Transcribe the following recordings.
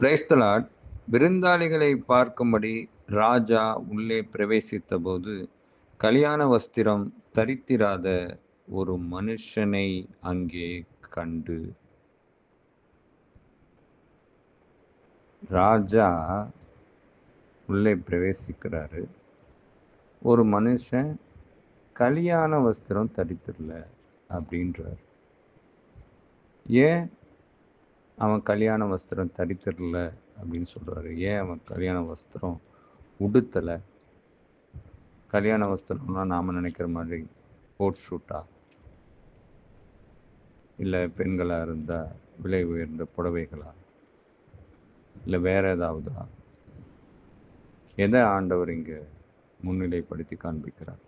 Praise the Lord. விருந்தாளிகளை பார்க்கும்படி ராஜா உள்ளே பிரவேசித்தபோது, கல்யாண வஸ்திரம் தரித்திராத ஒரு மனுஷனை அங்கே கண்டு. ராஜா உள்ளே பிரவேசிக்கிறாரு. ஒரு மனுஷன் கல்யாண வஸ்திரம் தரித்திரல அப்படின்றார். ஏன் அவன் கல்யாண வஸ்திரம் தரித்திரல அப்படின்னு சொல்றாரு? ஏன் அவன் கல்யாண வஸ்திரம் உடுத்தலை? கல்யாண வஸ்திரம்னா நாம் நினைக்கிற மாதிரி கோட் ஷூட்டா, இல்லை பெண்களாக இருந்தால் விலை உயர்ந்த புடவைகளா, இல்லை வேற ஏதாவதா? எதை ஆண்டவர் இங்கே முன்னிலைப்படுத்தி காண்பிக்கிறார்?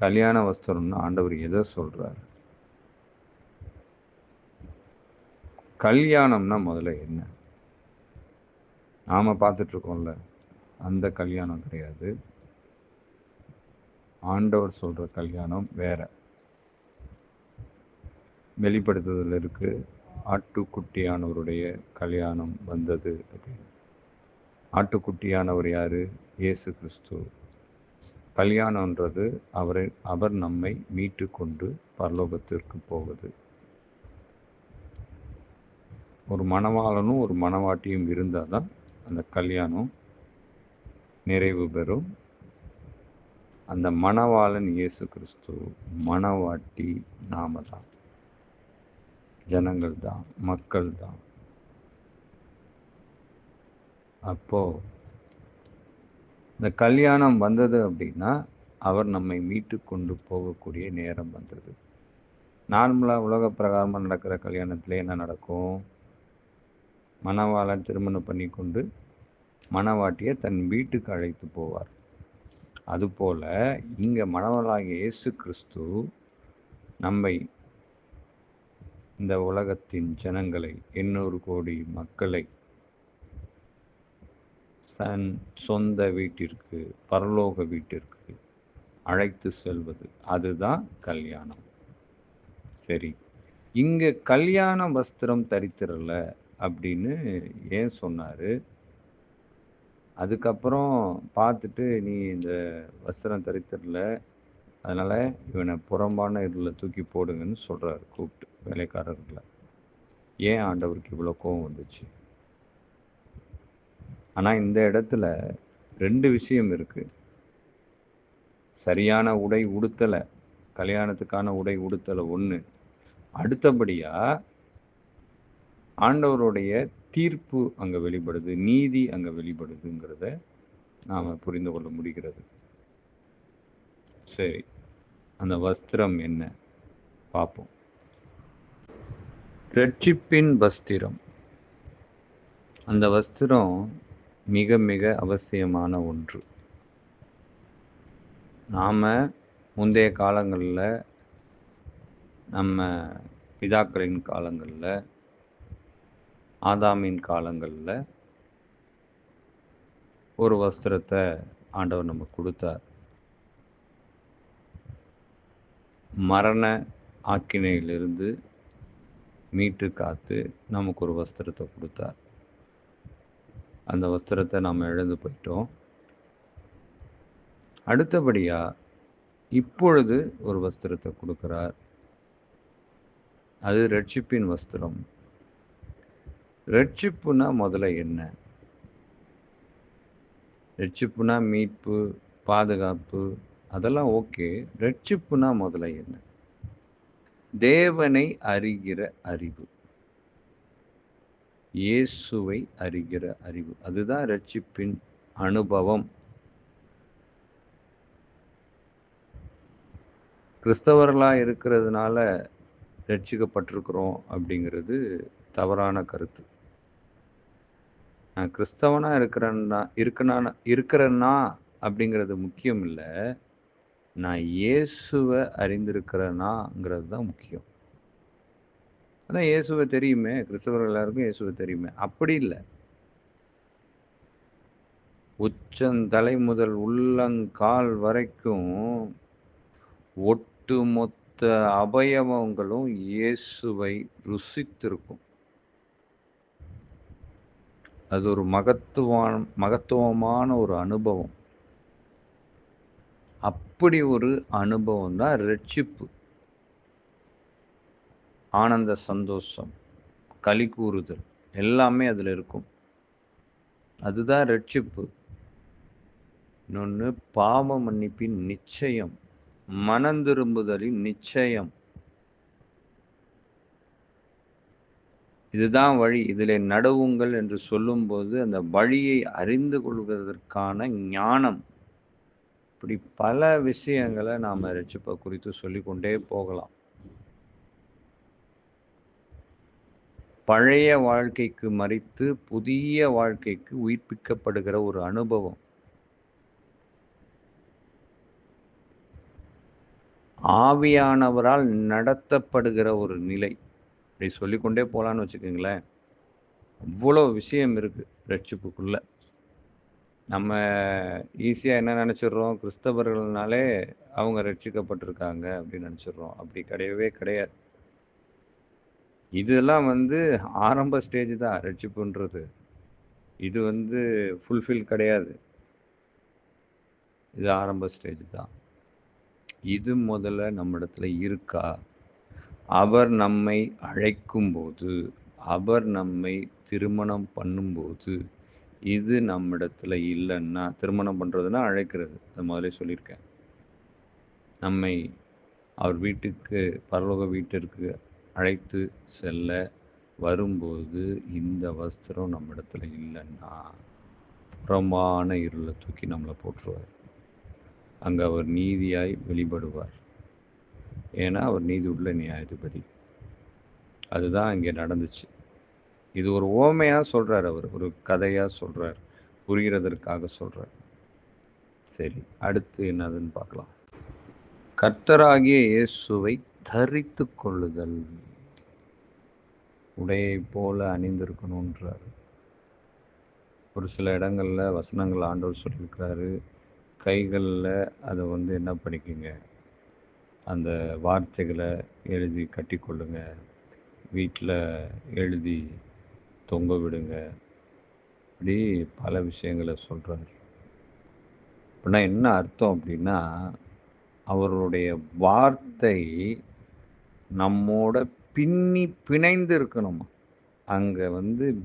கல்யாண வஸ்திரம்னு ஆண்டவர் எதை சொல்றாரு? கல்யாணம்னா முதல்ல என்ன? நாம பார்த்துட்டு இருக்கோம்ல, அந்த கல்யாணம் கிடையாது. ஆண்டவர் சொல்ற கல்யாணம் வேற. வெளிப்படுத்துதல் இருக்கு, ஆட்டுக்குட்டியானவருடைய கல்யாணம் வந்தது அப்படின்னு. ஆட்டுக்குட்டியானவர் யாரு? இயேசு கிறிஸ்து. கல்யாணம்ன்றது அவர் நம்மை மீட்டு கொண்டு பரலோகத்திற்கு போவது. ஒரு மணவாளனும் ஒரு மணவாட்டியும் இருந்தால் தான் அந்த கல்யாணம் நிறைவு பெறும். அந்த மணவாளன் இயேசு கிறிஸ்து, மணவாட்டி நாம தான், ஜனங்கள் தான், மக்கள் தான். அப்போ இந்த கல்யாணம் வந்தது அப்படின்னா அவர் நம்மை மீட்டு கொண்டு போகக்கூடிய நேரம் வந்தது. நார்மலாக உலக பிரகாரமாக நடக்கிற கல்யாணத்தில் என்ன நடக்கும்? மணவாளன் திருமணம் பண்ணி கொண்டு மணவாட்டியை தன் வீட்டுக்கு அழைத்து போவார். அதுபோல இங்கே மணவாளாகிய இயேசு கிறிஸ்து நம்மை, இந்த உலகத்தின் ஜனங்களை, 800 கோடி மக்களை தன் சொந்த வீட்டிற்கு, பரலோக வீட்டிற்கு அழைத்து செல்வது, அதுதான் கல்யாணம். சரி, இங்க கல்யாண வஸ்திரம் தரித்திரல அப்படின்னு ஏன் சொன்னாரு? அதுக்கப்புறம் பார்த்துட்டு, நீ இந்த வஸ்திரம் தரித்திரல, அதனால இவனை புறம்பான இதில் தூக்கி போடுங்கன்னு சொல்றாரு கூப்பிட்டு வேலைக்காரர்களை. ஏன் ஆண்டவருக்கு இவ்வளோ கோவம் வந்துச்சு? ஆனால் இந்த இடத்துல 2 விஷயம் இருக்கு. சரியான உடை உடுத்தலை, கல்யாணத்துக்கான உடை உடுத்தலை ஒன்று. அடுத்தபடியா ஆண்டவருடைய தீர்ப்பு அங்கே வெளிப்படுது, நீதி அங்கே வெளிப்படுதுங்கிறத நாம் புரிந்து கொள்ள முடிகிறது. சரி, அந்த வஸ்திரம் என்ன பார்ப்போம். ரட்சிப்பின் வஸ்திரம். அந்த வஸ்திரம் மிக மிக அவசியமான ஒன்று. நாம் முந்தைய காலங்களில், நம்ம பிதாக்களின் காலங்களில், ஆதாமின் காலங்களில் ஒரு வஸ்திரத்தை ஆண்டவர் நமக்கு கொடுத்தார். மரண ஆக்கினையிலிருந்து மீட்டு காத்து நமக்கு ஒரு வஸ்திரத்தை கொடுத்தார். அந்த வஸ்திரத்தை நாம் இழந்து போயிட்டோம். அடுத்தபடியா இப்பொழுது ஒரு வஸ்திரத்தை கொடுக்கிறார். அது ரட்சிப்பின் வஸ்திரம். ரட்சிப்புனா முதல்ல என்ன? ரட்சிப்புனா மீட்பு, பாதுகாப்பு, அதெல்லாம் ஓகே. ரட்சிப்புனா முதல்ல என்ன? தேவனை அறிகிற அறிவு, இயேசுவை அறிகிற அறிவு, அதுதான் ரட்சிப்பின் அனுபவம். கிறிஸ்தவர்களாக இருக்கிறதுனால ரட்சிக்கப்பட்டிருக்கிறோம் அப்படிங்கிறது தவறான கருத்து. நான் கிறிஸ்தவனாக இருக்கிறேன்னா அப்படிங்கிறது முக்கியம் இல்லை, நான் இயேசுவை அறிந்திருக்கிறேனாங்கிறது தான் முக்கியம். அதான் இயேசுவை தெரியுமே, கிறிஸ்தவர்கள் எல்லாருக்கும் இயேசுவை தெரியுமே. அப்படி இல்லை, உச்சந்தலை முதல் உள்ளங்கால் வரைக்கும் ஒட்டுமொத்த அவயவங்களும் இயேசுவை ருசித்திருக்கும். அது ஒரு மகத்துவமான ஒரு அனுபவம். அப்படி ஒரு அனுபவம் தான் ரட்சிப்பு. ஆனந்த சந்தோஷம், களி கூறுதல் எல்லாமே அதுல இருக்கும். அதுதான் ரட்சிப்பு. இன்னொன்னு பாவ மன்னிப்பின் நிச்சயம், மனந்திரும்புதலின் நிச்சயம். இதுதான் வழி. இதிலே நடவுங்கள் என்று சொல்லும்போது அந்த வழியை அறிந்து கொள்வதற்கான ஞானம். இப்படி பல விஷயங்களை நாம ரட்சிப்பை குறித்து சொல்லிக்கொண்டே போகலாம். பழைய வாழ்க்கைக்கு மரித்து புதிய வாழ்க்கைக்கு உயிர்ப்பிக்கப்படுகிற ஒரு அனுபவம். ஆவியானவரால் நடத்தப்படுகிற ஒரு நிலை. இப்படி சொல்லிக்கொண்டே போலான்னு வச்சுக்கோங்களேன். அவ்வளோ விஷயம் இருக்கு ரட்சிப்புக்குள்ள. நம்ம ஈஸியா என்ன நினைச்சிடுறோம், கிறிஸ்தவர்கள்னாலே அவங்க ரட்சிக்கப்பட்டிருக்காங்க அப்படின்னு நினைச்சிடுறோம். அப்படி கிடையவே கிடையாது. இதெல்லாம் ஆரம்ப ஸ்டேஜ் தான் ரட்சிப்புன்றது. இது ஃபுல்ஃபில் கிடையாது. இது ஆரம்ப ஸ்டேஜ் தான். இது முதல்ல நம்மிடத்துல இருக்கா? அவர் நம்மை அழைக்கும்போது, அவர் நம்மை திருமணம் பண்ணும்போது, இது நம்மிடத்துல இல்லைன்னா, திருமணம் பண்றதுன்னா அழைக்கிறது. அது முதலே சொல்லியிருக்கேன். நம்மை அவர் வீட்டுக்கு, பரலோக வீட்டிற்கு அழைத்து செல்ல வரும்போது இந்த வஸ்திரம் நம்மிடத்துல இல்லைன்னா, புறமான இருளை தூக்கி நம்மளை போட்டுருவார். அங்க அவர் நீதியாய் வெளிப்படுவார். ஏன்னா அவர் நீதி உள்ள நியாயாதிபதி. அதுதான் இங்கே நடந்துச்சு. இது ஒரு ஓமையா சொல்றார், அவர் ஒரு கதையா சொல்றார், புரிகிறதற்காக சொல்றார். சரி, அடுத்து என்னதுன்னு பார்க்கலாம். கர்த்தராகிய இயேசுவை தரித்து கொள்ளுதல். உடையை போல அணிந்திருக்கணும்ன்றார். ஒரு சில இடங்கள்ல வசனங்கள் ஆண்டவர் சொல்லியிருக்கிறாரு. கைகளில் அதை என்ன பண்ணிக்கோங்க, அந்த வார்த்தைகளை எழுதி கட்டிக்கொள்ளுங்க, வீட்டில் எழுதி தொங்க விடுங்க. இப்படி பல விஷயங்களை சொல்கிறார். அப்படின்னா என்ன அர்த்தம் அப்படின்னா, அவருடைய வார்த்தை நம்மோட பின்னி பிணைந்து இருக்கணுமா. அங்கே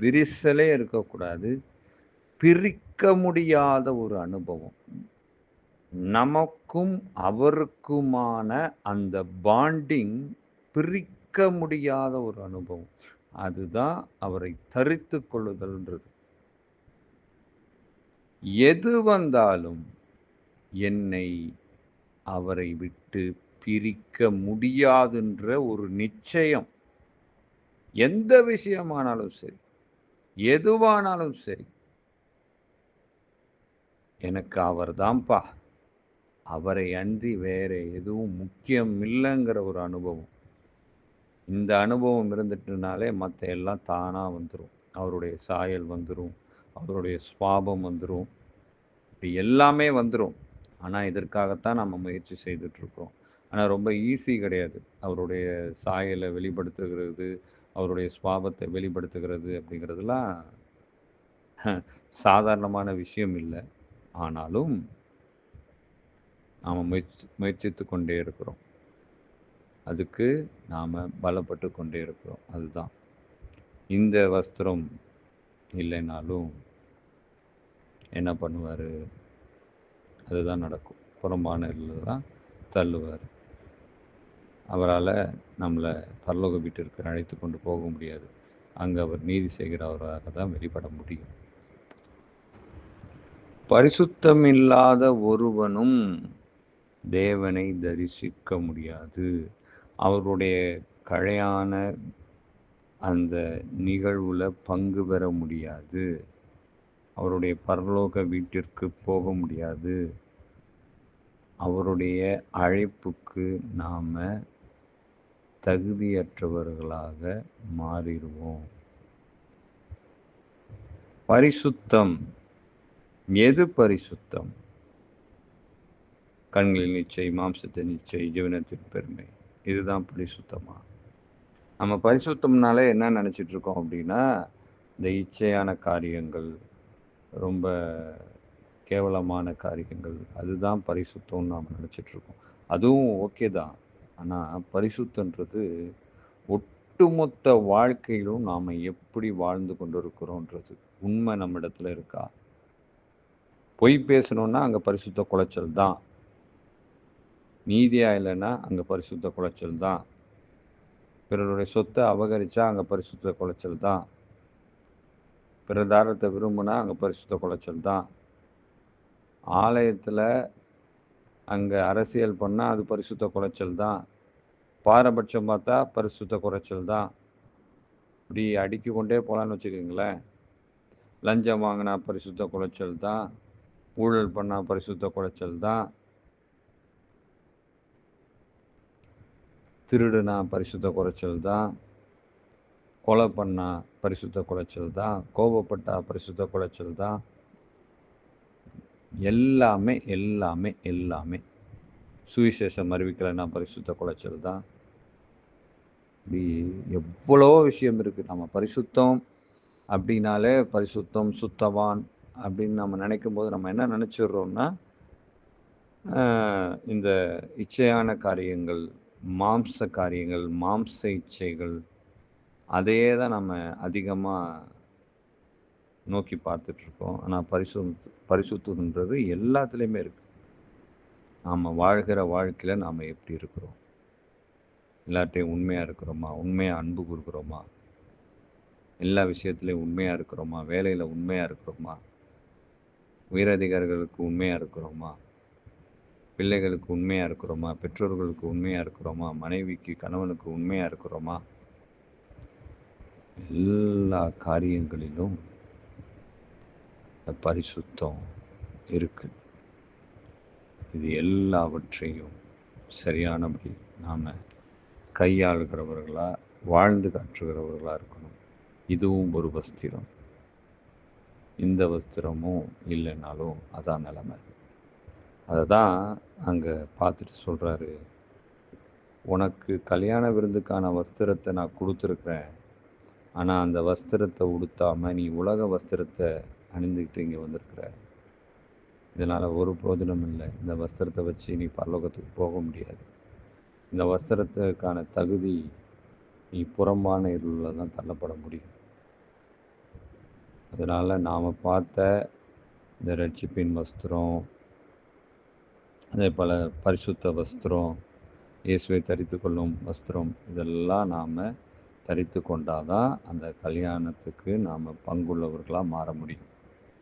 விரிசலே இருக்கக்கூடாது, பிரிக்க முடியாத ஒரு அனுபவம். நமக்கும் அவருக்குமான அந்த பாண்டிங் பிரிக்க முடியாத ஒரு அனுபவம். அதுதான் அவரை தரித்து கொள்ளுதல்ன்றது. எது வந்தாலும் என்னை அவரை விட்டு பிரிக்க முடியாதுன்ற ஒரு நிச்சயம். எந்த விஷயமானாலும் சரி, எதுவானாலும் சரி, எனக்கு அவர் தான்ப்பா, அவரை அன்றி வேற எதுவும் முக்கியம் இல்லைங்கிற ஒரு அனுபவம். இந்த அனுபவம் இருந்துட்டுனாலே மற்ற எல்லாம் தானாக வந்துடும். அவருடைய சாயல் வந்துடும், அவருடைய சுவாபம் வந்துடும், இப்படி எல்லாமே வந்துடும். ஆனால் இதற்காகத்தான் நம்ம முயற்சி செய்துட்ருக்கோம். ஆனால் ரொம்ப ஈஸி கிடையாது. அவருடைய சாயலை வெளிப்படுத்துகிறது, அவருடைய சுவாபத்தை வெளிப்படுத்துகிறது அப்படிங்கிறதுலாம் சாதாரணமான விஷயம் இல்லை. ஆனாலும் நாம் முயற்சித்து கொண்டே இருக்கிறோம். அதுக்கு நாம் பலப்பட்டு கொண்டே இருக்கிறோம். அதுதான். இந்த வஸ்திரம் இல்லைனாலும் என்ன பண்ணுவார்? அதுதான் நடக்கும். புறம்பான இருளில் தான் தள்ளுவார். அவரால் நம்மளை பரலோக வீட்டிற்கு அழைத்து கொண்டு போக முடியாது. அங்கே அவர் நீதி செய்கிறவராக தான் வெளிப்பட முடியும். பரிசுத்தம் இல்லாத ஒருவனும் தேவனை தரிசிக்க முடியாது. அவருடைய கழையான அந்த நிகழ்வுல பங்கு பெற முடியாது. அவருடைய பரலோக வீட்டிற்கு போக முடியாது. அவருடைய அழைப்புக்கு நாம தகுதியற்றவர்களாக மாறிடுவோம். பரிசுத்தம். எது பரிசுத்தம்? கண்களின் நிச்சை, மாம்சத்தின் நிச்சை, ஜீவனத்தின் பெருமை. இதுதான் பரிசுத்தமா? நம்ம பரிசுத்தம்னாலே என்ன நினைச்சிட்டு இருக்கோம் அப்படின்னா, இந்த இச்சையான காரியங்கள், ரொம்ப கேவலமான காரியங்கள், அதுதான் பரிசுத்தம்னு நாம் நினச்சிட்ருக்கோம். அதுவும் ஓகே தான். ஆனால் பரிசுத்தன்றது ஒட்டுமொத்த வாழ்க்கையிலும் நாம் எப்படி வாழ்ந்து கொண்டு இருக்கிறோன்றது உண்மை நம்மிடத்துல இருக்கா? பொய் பேசணுன்னா அங்கே பரிசுத்த குலைச்சல் தான். நீதியா இல்லைன்னா அங்கே பரிசுத்த குலைச்சல் தான். பிறருடைய சொத்தை அபகரிச்சா அங்கே பரிசுத்த குலைச்சல் தான். பிரதாரத்தை விரும்பினா அங்கே பரிசுத்த குலைச்சல் தான். ஆலயத்தில் அங்கே அரசியல் பண்ணால் அது பரிசுத்த குலைச்சல் தான். பாரபட்சம் பார்த்தா பரிசுத்த குறைச்சல் தான். இப்படி அடுக்கி கொண்டே போகலான்னு வச்சுக்கோங்களேன். லஞ்சம் வாங்கினா பரிசுத்த குலைச்சல் தான். ஊழல் பண்ணால் பரிசுத்த குலைச்சல் தான். திருடுனா பரிசுத்த குறைச்சல் தான். கொலை பண்ணா பரிசுத்த குலைச்சல் தான். கோபப்பட்டா பரிசுத்த குலைச்சல் தான். எல்லாமே எல்லாமே எல்லாமே சுவிசேஷம் அறிவிக்கலைன்னா பரிசுத்த குலைச்சல் தான். இப்படி எவ்வளோ விஷயம் இருக்குது. நம்ம பரிசுத்தம் அப்படின்னாலே பரிசுத்தம், சுத்தவான் அப்படின்னு நம்ம நினைக்கும் போது நம்ம என்ன நினச்சிடுறோம்னா, இந்த இச்சையான காரியங்கள், மாம்ச காரியங்கள், மாம்ச இச்சைகள், அதையே தான் நம்ம அதிகமாக நோக்கி பார்த்துட்ருக்கோம். ஆனால் பரிசுத்தம்ன்றது எல்லாத்துலேயுமே இருக்குது. நாம் வாழ்கிற வாழ்க்கையில் நாம் எப்படி இருக்கிறோம்? எல்லார்ட்டையும் உண்மையாக இருக்கிறோமா? உண்மையாக அன்பு கொடுக்குறோமா? எல்லா விஷயத்துலையும் உண்மையாக இருக்கிறோமா? வேலையில் உண்மையாக இருக்கிறோமா? உயரதிகாரிகளுக்கு உண்மையாக இருக்கிறோமா? பிள்ளைகளுக்கு உண்மையாக இருக்கிறோமா? பெற்றோர்களுக்கு உண்மையாக இருக்கிறோமா? மனைவிக்கு, கணவனுக்கு உண்மையாக இருக்கிறோமா? எல்லா காரியங்களிலும் பரிசுத்தம் இருக்கு. இது எல்லாவற்றையும் சரியானபடி நாம் கையாளுகிறவர்களாக, வாழ்ந்து காட்டுகிறவர்களாக இருக்கணும். இதுவும் ஒரு வஸ்திரம். இந்த வஸ்திரமும் இல்லைன்னாலும் அதான் நிலைமை. அதை தான் அங்கே பார்த்துட்டு சொல்கிறாரு, உனக்கு கல்யாண விருந்துக்கான வஸ்திரத்தை நான் கொடுத்துருக்குறேன். ஆனால் அந்த வஸ்திரத்தை உடுத்தாமல் நீ உலக வஸ்திரத்தை அணிந்துக்கிட்டு இங்கே வந்திருக்கிற. இதனால் ஒரு பிரயோஜனம் இல்லை. இந்த வஸ்திரத்தை வச்சு நீ பரலோகத்துக்கு போக முடியாது. இந்த வஸ்திரத்துக்கான தகுதி நீ புறம்பான இருளில் தான் தள்ளப்பட முடியும். அதனால் நாம் பார்த்த இந்த ரட்சிப்பின் வஸ்திரம், அதே போல் பரிசுத்த வஸ்திரம், இயேசுவை தரித்து கொள்ளும் வஸ்திரம், இதெல்லாம் நாம் தரித்து கொண்டாதான் அந்த கல்யாணத்துக்கு நாம் பங்குள்ளவர்களாக மாற முடியும்.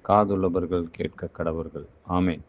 காதுள்ளவர்கள் கேட்க கடவர்கள். ஆமென்.